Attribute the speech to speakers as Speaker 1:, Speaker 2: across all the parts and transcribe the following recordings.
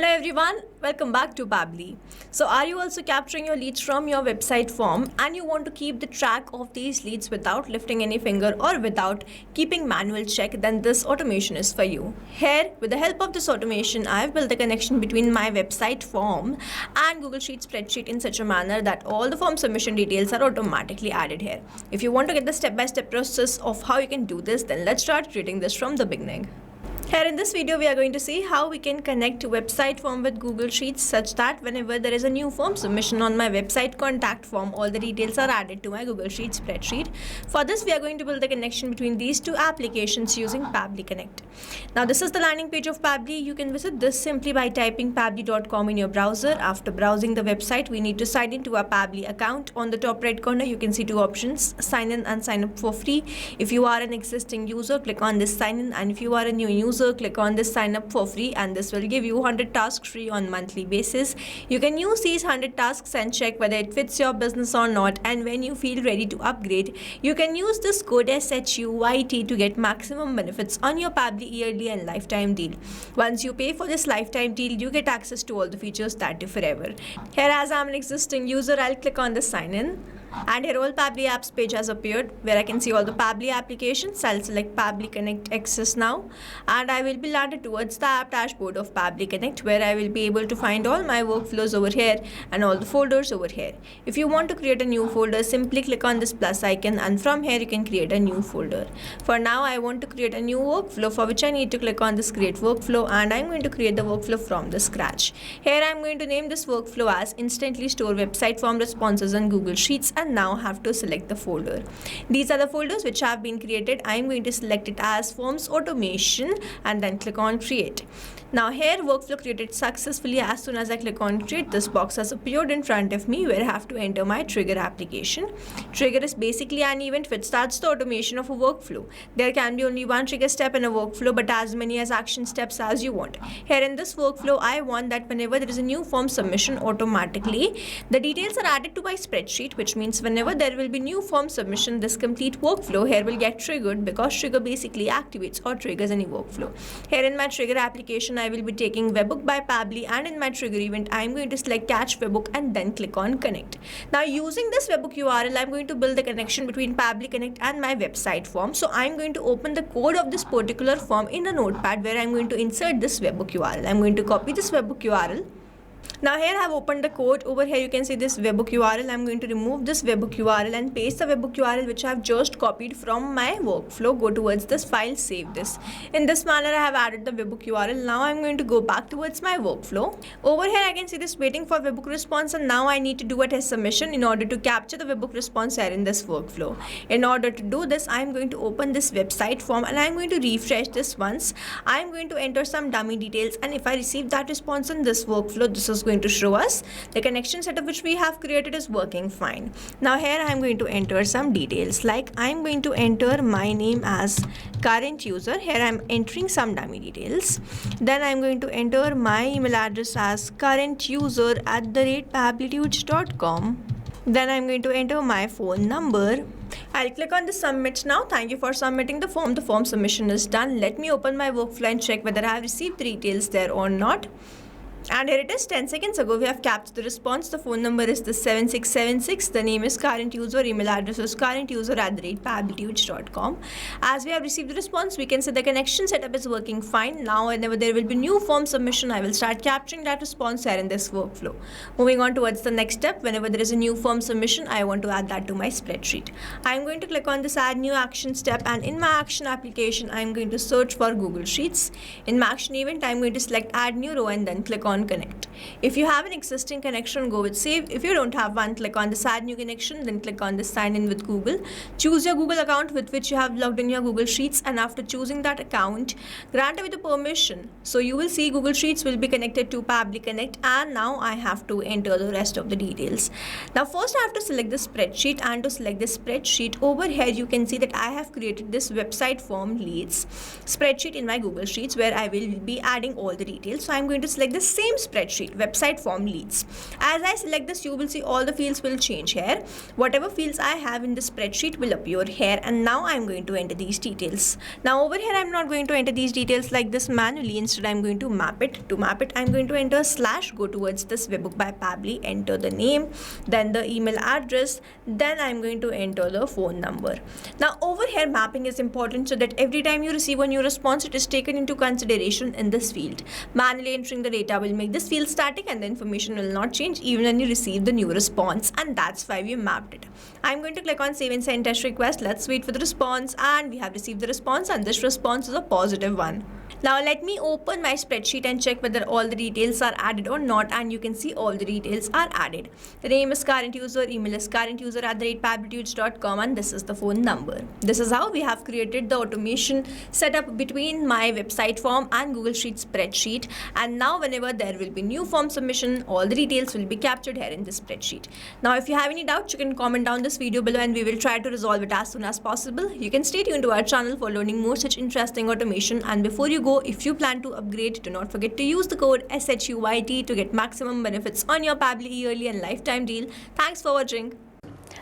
Speaker 1: Hello everyone, welcome back to Pabbly. So are you also capturing your leads from your website form and you want to keep the track of these leads without lifting any finger or without keeping manual check? Then this automation is for you. Here, with the help of this automation, I have built a connection between my website form and Google Sheet spreadsheet in such a manner that all the form submission details are automatically added here. If you want to get the step-by-step process of how you can do this, then let's start creating this from the beginning. Here in this video, we are going to see how we can connect website form with Google Sheets such that whenever there is a new form submission on my website contact form, all the details are added to my Google Sheets spreadsheet. For this, we are going to build the connection between these two applications using Pabbly Connect. Now, this is the landing page of Pabbly. You can visit this simply by typing pabbly.com in your browser. After browsing the website, we need to sign into a Pabbly account. On the top right corner, you can see two options, sign in and sign up for free. If you are an existing user, click on this sign in, and if you are a new user, click on this sign up for free, and this will give you 100 tasks free on monthly basis. You can use these 100 tasks and check whether it fits your business or not, and when you feel ready to upgrade, you can use this code SHUYT to get maximum benefits on your Pabbly yearly and lifetime deal. Once you pay for this lifetime deal, you get access to all the features that do forever. Here, as I'm an existing user, I'll click on the sign in. And here all Pabbly apps page has appeared where I can see all the Pabbly applications. I'll select Pabbly Connect Access now, and I will be landed towards the app dashboard of Pabbly Connect, where I will be able to find all my workflows over here and all the folders over here. If you want to create a new folder, simply click on this plus icon, and from here you can create a new folder. For now, I want to create a new workflow, for which I need to click on this create workflow, and I'm going to create the workflow from the scratch. Here I'm going to name this workflow as instantly store website form responses on Google Sheets, and now have to select the folder. These are the folders which have been created. I'm going to select it as forms automation and then click on create. Now here workflow created successfully. As soon as I click on create, this box has appeared in front of me where I have to enter my trigger application. Trigger is basically an event which starts the automation of a workflow. There can be only one trigger step in a workflow, but as many as action steps as you want. Here in this workflow, I want that whenever there is a new form submission, automatically the details are added to my spreadsheet, which means whenever there will be new form submission, this complete workflow here will get triggered, because trigger basically activates or triggers any workflow. Here in my trigger application, I will be taking webhook by Pabbly, and in my trigger event, I am going to select catch webhook and then click on connect. Now using this webhook URL, I am going to build the connection between Pabbly Connect and my website form. So I am going to open the code of this particular form in a notepad where I am going to insert this webhook URL. I am going to copy this webhook URL. Now here I have opened the code. Over here you can see this webhook URL. I'm going to remove this webhook URL and paste the webhook URL which I have just copied from my workflow. Go towards this file, save this. In this manner I have added the webhook URL. Now I'm going to go back towards my workflow. Over here I can see this waiting for webhook response, and now I need to do a test submission in order to capture the webhook response here in this workflow. In order to do this, I'm going to open this website form and I'm going to refresh this once. I'm going to enter some dummy details, and if I receive that response in this workflow, this is going to show us the connection setup which we have created is working fine. Now here I am going to enter some details, like I am going to enter my name as current user. Here I am entering some dummy details. Then I am going to enter my email address as currentuser@pabblytudes.com. Then I am going to enter my phone number. I'll click on the submit now. Thank you for submitting the form. The form submission is done. Let me open my workflow and check whether I have received the details there or not. And here it is. 10 seconds ago we have captured the response. The phone number is the 7676. The name is current user. Email address is currentuser@pabblytudes.com. As we have received the response, we can say the connection setup is working fine. Now whenever there will be new form submission, I will start capturing that response here in this workflow. Moving on towards the next step, whenever there is a new form submission, I want to add that to my spreadsheet. I am going to click on this add new action step, and in my action application, I am going to search for Google Sheets. In my action event, I am going to select add new row and then click on connect. If you have an existing connection, go with save. If you don't have one, click on this add new connection, then click on this sign in with Google. Choose your Google account with which you have logged in your Google Sheets, and after choosing that account, grant it with the permission. So you will see Google Sheets will be connected to Pabbly Connect, and now I have to enter the rest of the details. Now first I have to select the spreadsheet, and to select the spreadsheet, over here you can see that I have created this website form leads spreadsheet in my Google Sheets where I will be adding all the details. So I'm going to select the same same spreadsheet, website form leads. As I select this, you will see all the fields will change here. Whatever fields I have in the spreadsheet will appear here, and now I'm going to enter these details. Now over here I'm not going to enter these details like this manually. Instead I'm going to map it. To map it, I'm going to enter / go towards this webbook by Pabbly, enter the name, then the email address, then I'm going to enter the phone number. Now over here mapping is important so that every time you receive a new response, it is taken into consideration in this field. Manually entering the data will make this field static and the information will not change even when you receive the new response, and that's why we mapped it. I'm going to click on save and send test request. Let's wait for the response, and we have received the response, and this response is a positive one. Now let me open my spreadsheet and check whether all the details are added or not, and you can see all the details are added. The name is current user, email is currentuser@pabblytudes.com, and this is the phone number. This is how we have created the automation setup between my website form and Google Sheet spreadsheet. And now whenever there will be new form submission, all the details will be captured here in this spreadsheet. Now if you have any doubts, you can comment down this video below and we will try to resolve it as soon as possible. You can stay tuned to our channel for learning more such interesting automation, and before you go, if you plan to upgrade, do not forget to use the code SHUYT to get maximum benefits on your Pabbly yearly and lifetime deal. Thanks for watching.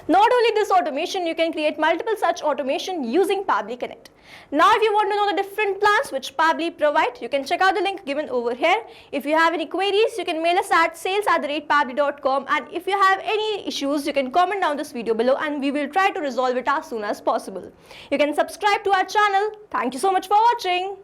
Speaker 1: Not only this automation, you can create multiple such automation using Pabbly Connect. Now if you want to know the different plans which Pabbly provide, you can check out the link given over here. If you have any queries, you can mail us at sales@pabbly.com, and if you have any issues, you can comment down this video below and we will try to resolve it as soon as possible. You can subscribe to our channel. Thank you so much for watching.